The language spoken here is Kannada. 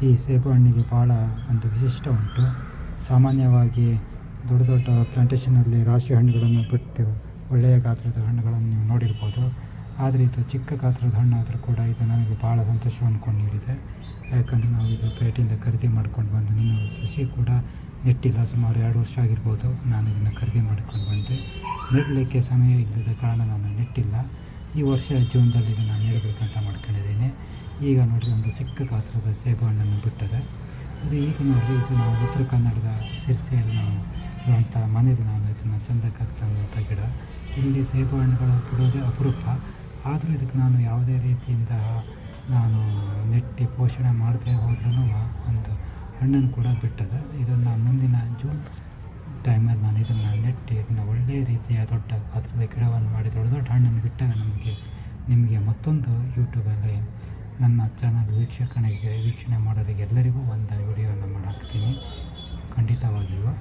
ಈ ಸೇಬುಹಣ್ಣಿಗೆ ಭಾಳ ಒಂದು ವಿಶಿಷ್ಟ ಉಂಟು. ಸಾಮಾನ್ಯವಾಗಿ ದೊಡ್ಡ ದೊಡ್ಡ ಪ್ಲಾಂಟೇಷನಲ್ಲಿ ರಾಶಿ ಹಣ್ಣುಗಳನ್ನು ಬಿಟ್ಟು ಒಳ್ಳೆಯ ಗಾತ್ರದ ಹಣ್ಣುಗಳನ್ನು ನೀವು ನೋಡಿರ್ಬೋದು. ಆದರೆ ಇದು ಚಿಕ್ಕ ಗಾತ್ರದ ಹಣ್ಣಾದರೂ ಕೂಡ ಇದು ನನಗೆ ಭಾಳ ಸಂತೋಷವನ್ನು ಕೊಂಡು ನೀಡಿದೆ. ಯಾಕಂದರೆ ನಾವು ಇದು ಪೇಟೆಯಿಂದ ಖರೀದಿ ಮಾಡ್ಕೊಂಡು ಬಂದು ಇನ್ನೂ ಸಸಿ ಕೂಡ ನೆಟ್ಟಿಲ್ಲ. ಸುಮಾರು 2 ವರ್ಷ ಆಗಿರ್ಬೋದು ನಾನು ಇದನ್ನು ಖರೀದಿ ಮಾಡ್ಕೊಂಡು ಬಂದೆ. ನೆಡಲಿಕ್ಕೆ ಸಮಯ ಇಲ್ಲದ ಕಾರಣ ನಾನು ನೆಟ್ಟಿಲ್ಲ. ಈ ವರ್ಷ ಜೂನ್ದಲ್ಲಿ ಇದನ್ನು ನೆಡಬೇಕಂತ ಮಾಡ್ಕೊಂಡಿದ್ದೀನಿ. ಈಗ ನೋಡಿರಿ ಒಂದು ಚಿಕ್ಕ ಗಾತ್ರದ ಸೇಬುಹಣ್ಣನ್ನು ಬಿಟ್ಟದೆ. ಇದು ನೋಡಿರಿ, ಇದು ನಾವು ಉತ್ತರ ಕನ್ನಡದ ಸಿರ್ಸಿಯಲ್ಲಿ ನಾವು ಇರುವಂಥ ಮನೇಲಿ ನಾನು ಇದನ್ನು ಚೆಂದಕ್ಕೆ ಹಾಕ್ತಂಥ ಗಿಡ. ಇಲ್ಲಿ ಸೇಬುಹಣ್ಣುಗಳು ಬಿಡೋದೇ ಅಪರೂಪ. ಆದರೂ ಇದಕ್ಕೆ ನಾನು ಯಾವುದೇ ರೀತಿಯಿಂದ ನಾನು ನೆಟ್ಟಿ ಪೋಷಣೆ ಮಾಡದೆ ಹೋದ್ರೂ ಒಂದು ಹಣ್ಣನ್ನು ಕೂಡ ಬಿಟ್ಟದೆ. ಇದನ್ನು ಮುಂದಿನ ಜೂನ್ ಟೈಮಲ್ಲಿ ನಾನು ಇದನ್ನು ನೆಟ್ಟಿ ಇದನ್ನು ಒಳ್ಳೆಯ ರೀತಿಯ ದೊಡ್ಡ ಗಾತ್ರದ ಗಿಡವನ್ನು ಮಾಡಿ ದೊಡ್ಡ ದೊಡ್ಡ ಹಣ್ಣನ್ನು ಬಿಟ್ಟಾಗ ನಿಮಗೆ ಮತ್ತೊಂದು ಯೂಟ್ಯೂಬಲ್ಲಿ ನನ್ನ ಚಾನಲ್ ವೀಕ್ಷಣೆ ಮಾಡೋರಿಗೆ ಎಲ್ಲರಿಗೂ ಒಂದು ವಿಡಿಯೋವನ್ನು ಮಾಡಿ ಹಾಕ್ತೀನಿ ಖಂಡಿತವಾಗಿಯೂ.